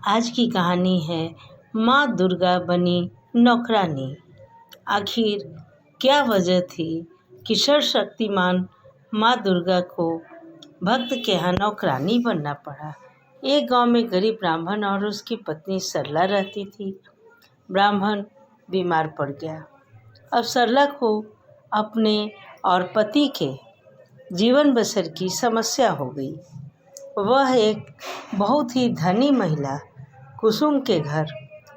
आज की कहानी है माँ दुर्गा बनी नौकरानी। आखिर क्या वजह थी कि सर्वशक्तिमान माँ दुर्गा को भक्त के यहाँ नौकरानी बनना पड़ा। एक गांव में गरीब ब्राह्मण और उसकी पत्नी सरला रहती थी। ब्राह्मण बीमार पड़ गया। अब सरला को अपने और पति के जीवन बसर की समस्या हो गई। वह एक बहुत ही धनी महिला कुसुम के घर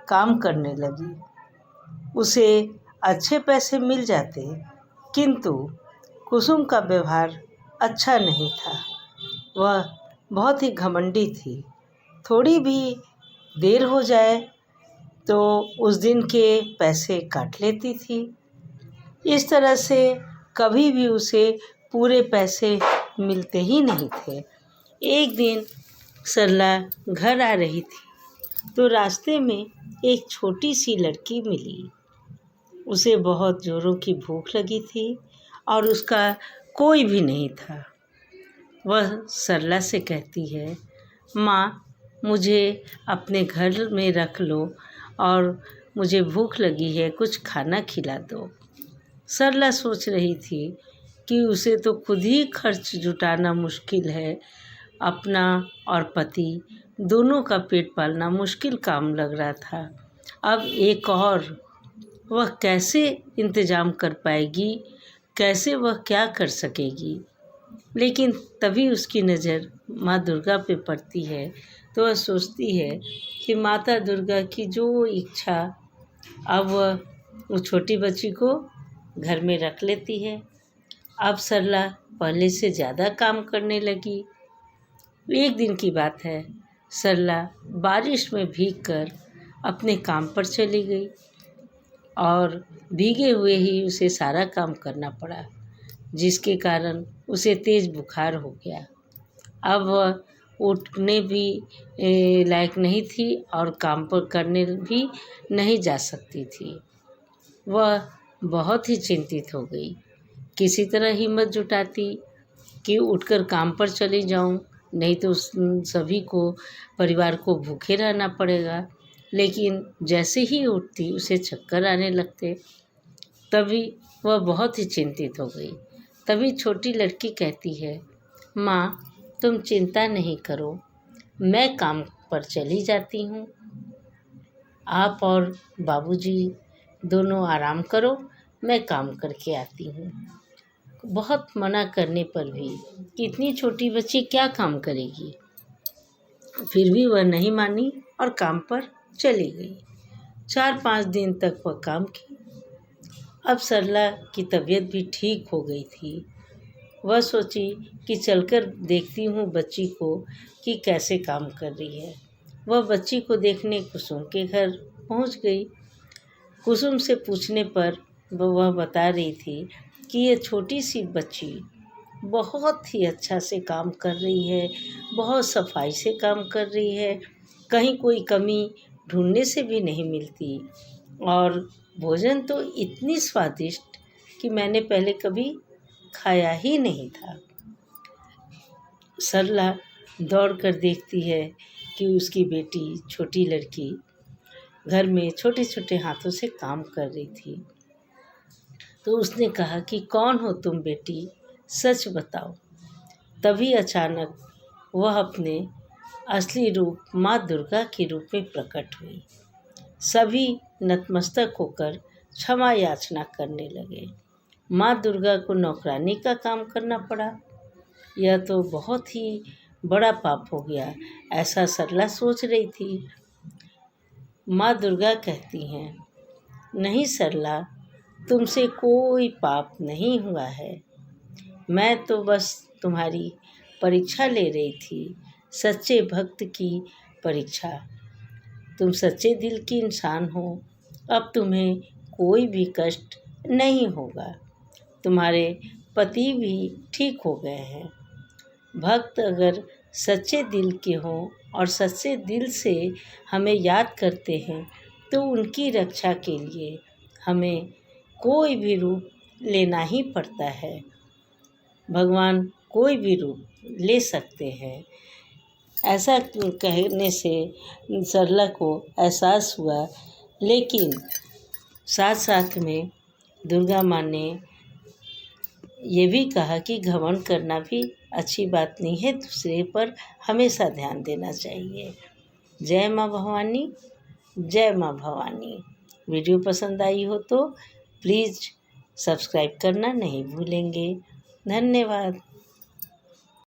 काम करने लगी। उसे अच्छे पैसे मिल जाते, किंतु कुसुम का व्यवहार अच्छा नहीं था। वह बहुत ही घमंडी थी। थोड़ी भी देर हो जाए तो उस दिन के पैसे काट लेती थी। इस तरह से कभी भी उसे पूरे पैसे मिलते ही नहीं थे। एक दिन सरला घर आ रही थी तो रास्ते में एक छोटी सी लड़की मिली। उसे बहुत ज़ोरों की भूख लगी थी और उसका कोई भी नहीं था। वह सरला से कहती है, माँ, मुझे अपने घर में रख लो और मुझे भूख लगी है, कुछ खाना खिला दो। सरला सोच रही थी कि उसे तो खुद ही खर्च जुटाना मुश्किल है। अपना और पति दोनों का पेट पालना मुश्किल काम लग रहा था। अब एक और, वह कैसे इंतज़ाम कर पाएगी, कैसे वह क्या कर सकेगी। लेकिन तभी उसकी नज़र माँ दुर्गा पे पड़ती है तो वह सोचती है कि माता दुर्गा की जो इच्छा, अब वह उस छोटी बच्ची को घर में रख लेती है। अब सरला पहले से ज़्यादा काम करने लगी। एक दिन की बात है, सरला बारिश में भीगकर अपने काम पर चली गई और भीगे हुए ही उसे सारा काम करना पड़ा, जिसके कारण उसे तेज़ बुखार हो गया। अब वह उठने भी लायक नहीं थी और काम पर करने भी नहीं जा सकती थी। वह बहुत ही चिंतित हो गई। किसी तरह हिम्मत जुटाती कि उठकर काम पर चली जाऊं, नहीं तो सभी को, परिवार को भूखे रहना पड़ेगा। लेकिन जैसे ही उठती उसे चक्कर आने लगते। तभी वह बहुत ही चिंतित हो गई। तभी छोटी लड़की कहती है, माँ, तुम चिंता नहीं करो, मैं काम पर चली जाती हूँ। आप और बाबूजी दोनों आराम करो, मैं काम करके आती हूँ। बहुत मना करने पर भी इतनी छोटी बच्ची क्या काम करेगी। फिर भी वह नहीं मानी और काम पर चली गई। 4-5 दिन तक वह काम की। अब सरला की तबीयत भी ठीक हो गई थी। वह सोची कि चलकर देखती हूँ बच्ची को कि कैसे काम कर रही है। वह बच्ची को देखने कुसुम के घर पहुँच गई। कुसुम से पूछने पर वह बता रही थी कि ये छोटी सी बच्ची बहुत ही अच्छा से काम कर रही है, बहुत सफाई से काम कर रही है, कहीं कोई कमी ढूंढने से भी नहीं मिलती और भोजन तो इतनी स्वादिष्ट कि मैंने पहले कभी खाया ही नहीं था। सरला दौड़ कर देखती है कि उसकी बेटी, छोटी लड़की, घर में छोटे छोटे हाथों से काम कर रही थी। तो उसने कहा कि कौन हो तुम बेटी, सच बताओ। तभी अचानक वह अपने असली रूप माँ दुर्गा के रूप में प्रकट हुई। सभी नतमस्तक होकर क्षमा याचना करने लगे। माँ दुर्गा को नौकरानी का काम करना पड़ा। यह तो बहुत ही बड़ा पाप हो गया, ऐसा सरला सोच रही थी। माँ दुर्गा कहती हैं, नहीं सरला, तुमसे कोई पाप नहीं हुआ है। मैं तो बस तुम्हारी परीक्षा ले रही थी, सच्चे भक्त की परीक्षा। तुम सच्चे दिल की इंसान हो, अब तुम्हें कोई भी कष्ट नहीं होगा। तुम्हारे पति भी ठीक हो गए हैं। भक्त अगर सच्चे दिल के हों और सच्चे दिल से हमें याद करते हैं तो उनकी रक्षा के लिए हमें कोई भी रूप लेना ही पड़ता है। भगवान कोई भी रूप ले सकते हैं। ऐसा कहने से सरला को एहसास हुआ, लेकिन साथ साथ में दुर्गा माँ ने ये भी कहा कि घमंड करना भी अच्छी बात नहीं है, दूसरे पर हमेशा ध्यान देना चाहिए। जय माँ भवानी, जय माँ भवानी। वीडियो पसंद आई हो तो प्लीज़ सब्सक्राइब करना नहीं भूलेंगे। धन्यवाद।